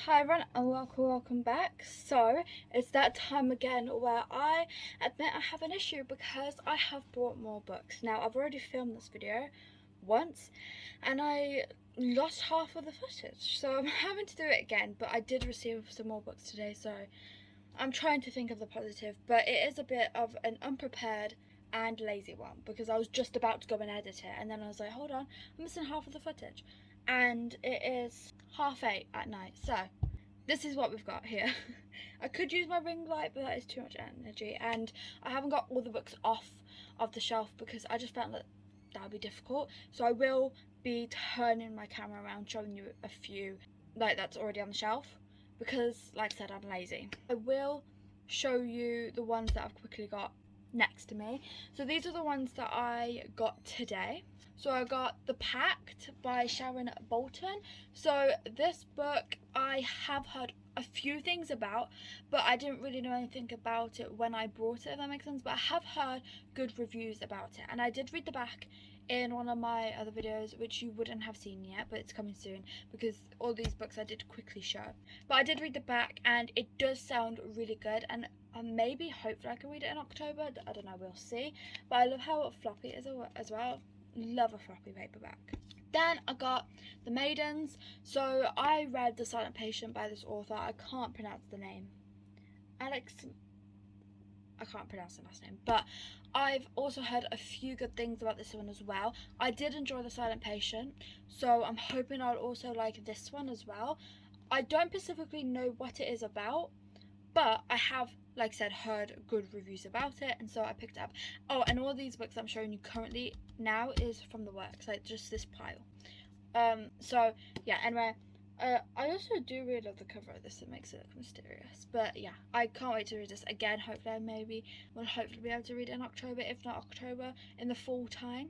Hi everyone and welcome back. So it's that time again where I admit I have an issue because I have brought more books. Now I've already filmed this video once and I lost half of the footage, so I'm having to do it again, but I did receive some more books today, so I'm trying to think of the positive, but it is a bit of an unprepared and lazy one because I was just about to go and edit it and then I was like, hold on, I'm missing half of the footage. And it is 8:30 at night, so this is what we've got here. I could use my ring light, but that is too much energy, and I haven't got all the books off of the shelf because I just found that would be difficult. So I will be turning my camera around, showing you a few like that's already on the shelf because, like I said, I'm lazy. I will show you the ones that I've quickly got next to me. So these are the ones that I got today. So I got The Pact by Sharon Bolton. So this book I have heard a few things about, but I didn't really know anything about it when I brought it, if that makes sense. But I have heard good reviews about it, and I did read the back in one of my other videos, which you wouldn't have seen yet, but it's coming soon because all these books I did quickly show. But I did read the back and it does sound really good, and maybe hopefully I can read it in October. I don't know, we'll see. But I love how floppy it is as well. Love a floppy paperback. Then I got The Maidens. So I read The Silent Patient by this author. I can't pronounce the name. I can't pronounce the last name, but I've also heard a few good things about this one as well. I did enjoy The Silent Patient, so I'm hoping I'll also like this one as well. I don't specifically know what it is about, but I have, like I said, heard good reviews about it, and so I picked it up. Oh, and all these books I'm showing you currently now is from the works, like just this pile. So yeah, anyway, I also do really love the cover of this. It makes it look mysterious, but yeah, I can't wait to read this again. Hopefully I will hopefully be able to read it in October, if not October, in the fall time.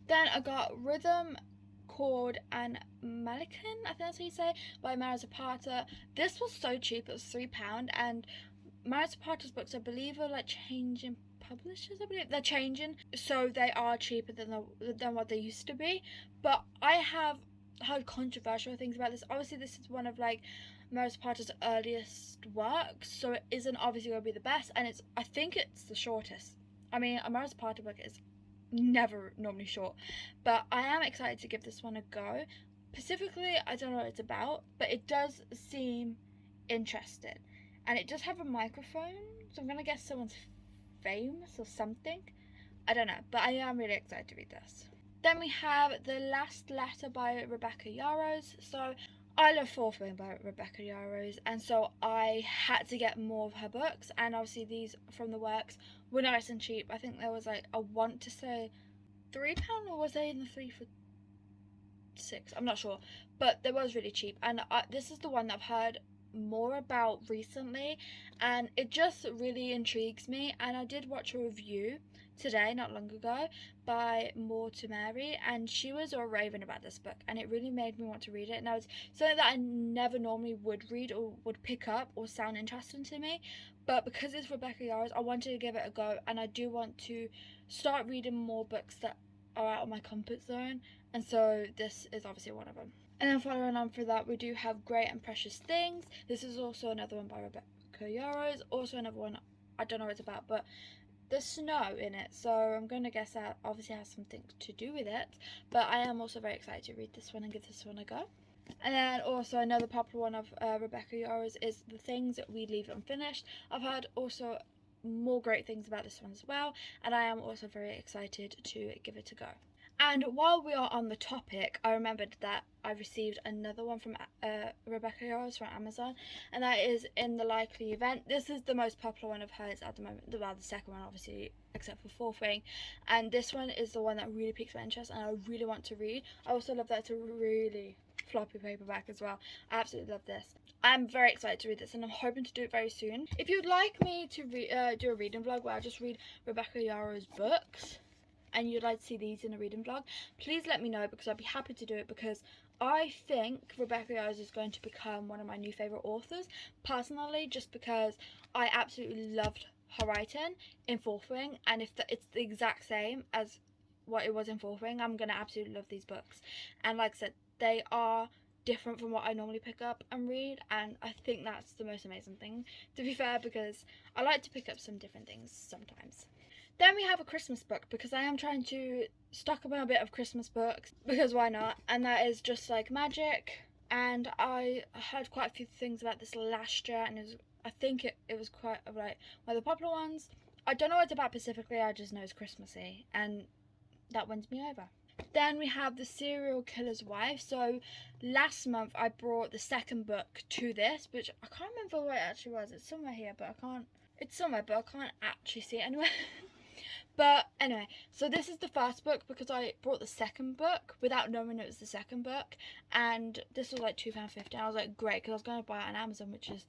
Then I got Rhythm, Chord and Malikan, I think that's how you say, by Mara Zapata. This was so cheap, it was £3, and Mara Zapata's books, I believe, are like changing publishers. I believe they're changing, so they are cheaper than what they used to be. But I have heard controversial things about this. Obviously this is one of like Mara Zapata's earliest works, so it isn't obviously going to be the best, and I think it's the shortest. I mean, a Mara Zapata book is never normally short, but I am excited to give this one a go. Specifically, I don't know what it's about, but it does seem interesting, and it does have a microphone, so I'm gonna guess someone's famous or something. I don't know, but I am really excited to read this. Then we have The Last Letter by Rebecca Yarros. So I love Fourth Wing by Rebecca Yarros, and so I had to get more of her books, and obviously these from the works were nice and cheap. I think there was like, I want to say £3, or was they in the 3 for 6? I'm not sure, but they was really cheap, and this is the one that I've heard more about recently, and it just really intrigues me. And I did watch a review today, not long ago, by More to Mary, and she was all raving about this book, and it really made me want to read it. Now it's something that I never normally would read or would pick up or sound interesting to me, but because it's Rebecca Yarros, I wanted to give it a go, and I do want to start reading more books that are out of my comfort zone, and so this is obviously one of them. And then following on for that, we do have Great and Precious Things. This is also another one by Rebecca Yarros. Also another one, I don't know what it's about, but there's snow in it, so I'm going to guess that obviously has something to do with it. But I am also very excited to read this one and give this one a go. And then also another popular one of Rebecca Yarros is The Things That We Leave Unfinished. I've heard also more great things about this one as well, and I am also very excited to give it a go. And while we are on the topic, I remembered that I received another one from Rebecca Yarros from Amazon, and that is In the Likely Event. This is the most popular one of hers at the moment. Well, the second one, obviously, except for Fourth Wing. And this one is the one that really piques my interest, and I really want to read. I also love that it's a really floppy paperback as well. I absolutely love this. I'm very excited to read this, and I'm hoping to do it very soon. If you'd like me to do a reading vlog where I just read Rebecca Yarros' books, and you'd like to see these in a reading vlog, please let me know, because I'd be happy to do it, because I think Rebecca Yarros is going to become one of my new favourite authors, personally, just because I absolutely loved her writing in Fourth Wing, and if it's the exact same as what it was in Fourth Wing, I'm going to absolutely love these books. And like I said, they are different from what I normally pick up and read, and I think that's the most amazing thing, to be fair, because I like to pick up some different things sometimes. Then we have a Christmas book, because I am trying to stock up on a bit of Christmas books, because why not? And that is Just Like Magic, and I heard quite a few things about this last year, and I think it was quite like one of the popular ones. I don't know what it's about specifically, I just know it's Christmassy, and that wins me over. Then we have The Serial Killer's Wife. So last month I brought the second book to this, which I can't remember where it actually was. It's somewhere here, but it's somewhere, but I can't actually see it anywhere. But anyway, so this is the first book, because I brought the second book without knowing it was the second book, and this was like £2.50. I was like, great, because I was going to buy it on Amazon, which is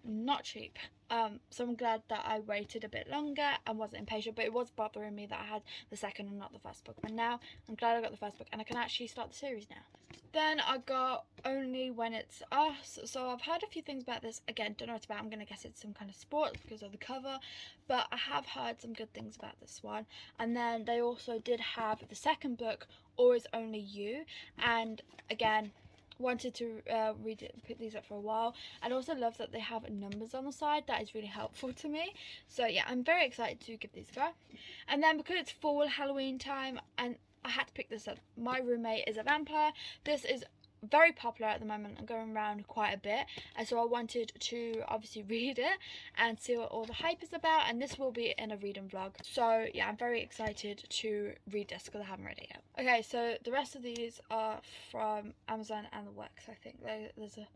not cheap. So I'm glad that I waited a bit longer and wasn't impatient, but it was bothering me that I had the second and not the first book. But now I'm glad I got the first book and I can actually start the series now. Then I got Only When It's Us. So I've heard a few things about this. Again, don't know what it's about. I'm gonna guess it's some kind of sport because of the cover, but I have heard some good things about this one. And then they also did have the second book, Always Only You, and again, wanted to read it and pick these up for a while. And also love that they have numbers on the side. That is really helpful to me. So yeah, I'm very excited to give these a go. And then because it's fall Halloween time, and I had to pick this up, My Roommate is a Vampire. This is very popular at the moment and going around quite a bit, and so I wanted to obviously read it and see what all the hype is about, and this will be in a reading vlog. So yeah, I'm very excited to read this because I haven't read it yet. Okay, so the rest of these are from Amazon and the works. I think there's a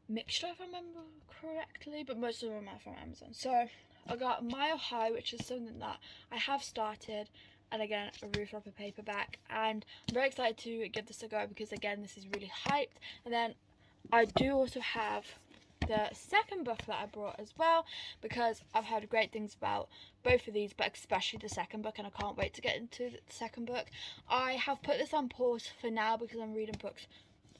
mixture if I remember correctly, but most of them are from Amazon. So I got Mile High, which is something that I have started, and again, a roof rapper paperback, and I'm very excited to give this a go because again, this is really hyped. And then I do also have the second book that I brought as well, because I've heard great things about both of these, but especially the second book, and I can't wait to get into the second book. I have put this on pause for now because I'm reading books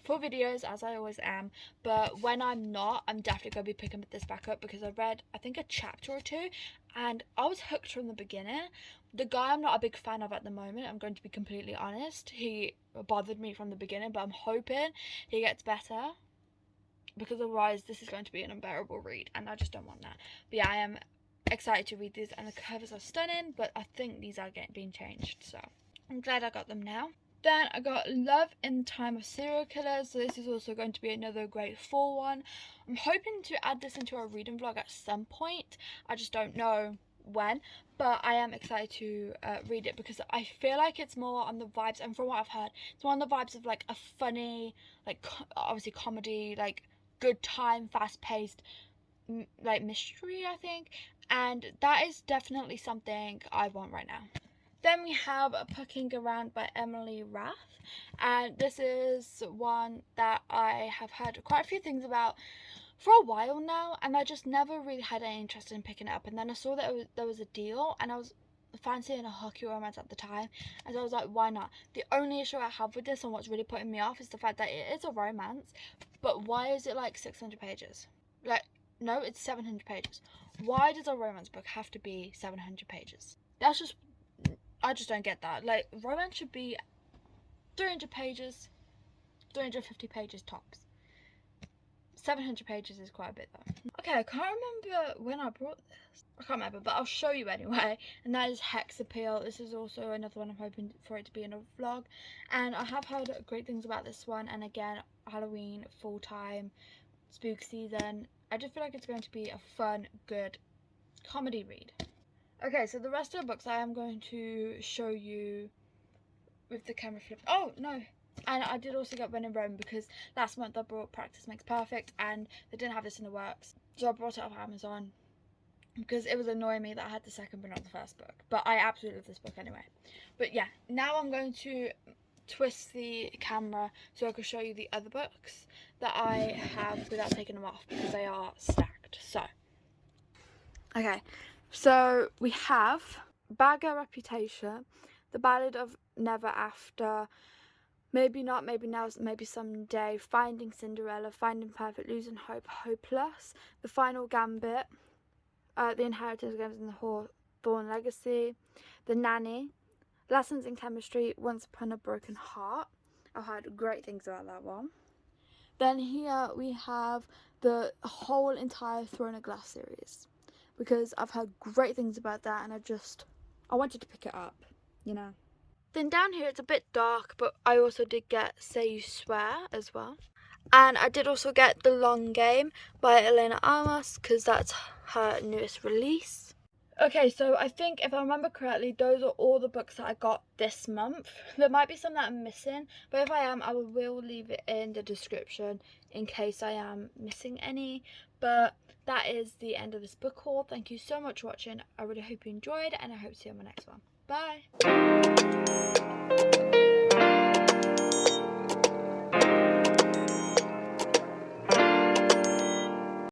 for videos, as I always am, but when I'm not, I'm definitely going to be picking this back up because I read, I think, a chapter or two, and I was hooked from the beginning. The guy I'm not a big fan of at the moment, I'm going to be completely honest. He bothered me from the beginning, but I'm hoping he gets better, because otherwise this is going to be an unbearable read, and I just don't want that. But yeah, I am excited to read these, and the covers are stunning, but I think these are being changed, so I'm glad I got them now. Then I got Love in Time of Serial Killers. So this is also going to be another great fall one. I'm hoping to add this into a reading vlog at some point. I just don't know when, but I am excited to read it because I feel like it's more on the vibes, and from what I've heard, it's more on the vibes of like a funny, like obviously comedy, like good time, fast-paced, like mystery, I think, and that is definitely something I want right now. Then we have Pucking Around by Emily Rath, and this is one that I have heard quite a few things about for a while now, and I just never really had any interest in picking it up. And then I saw that there was a deal, and I was fancying a hockey romance at the time, and so I was like, why not? The only issue I have with this, and what's really putting me off, is the fact that it is a romance, but why is it like 600 pages? Like, no, it's 700 pages. Why does a romance book have to be 700 pages? I just don't get that. Like, romance should be 300 pages, 350 pages tops. 700 pages is quite a bit though. Okay, I can't remember when I brought this. I can't remember, but I'll show you anyway. And that is Hex Appeal. This is also another one I'm hoping for it to be in a vlog. And I have heard great things about this one. And again, Halloween, full time, spook season. I just feel like it's going to be a fun, good comedy read. Okay, so the rest of the books I am going to show you with the camera flip. Oh, no. And I did also get When in Rome because last month I brought Practice Makes Perfect and they didn't have this in the works. So I brought it off Amazon because it was annoying me that I had the second but not the first book. But I absolutely love this book anyway. But yeah, now I'm going to twist the camera so I can show you the other books that I have without taking them off because they are stacked. So, okay. So we have Bad Girl Reputation, The Ballad of Never After, Maybe Not, Maybe Now, Maybe Someday, Finding Cinderella, Finding Perfect, Losing Hope, Hopeless, The Final Gambit, The Inheritance Games and the Hawthorne Legacy, The Nanny, Lessons in Chemistry, Once Upon a Broken Heart. I've heard great things about that one. Then here we have the whole entire Throne of Glass series, because I've heard great things about that and I wanted to pick it up, you know. Then down here it's a bit dark, but I also did get Say You Swear as well. And I did also get The Long Game by Elena Armas, because that's her newest release. Okay, so I think if I remember correctly, those are all the books that I got this month. There might be some that I'm missing, but if I am, I will leave it in the description in case I am missing any. But that is the end of this book haul. Thank you so much for watching. I really hope you enjoyed, and I hope to see you on my next one. Bye!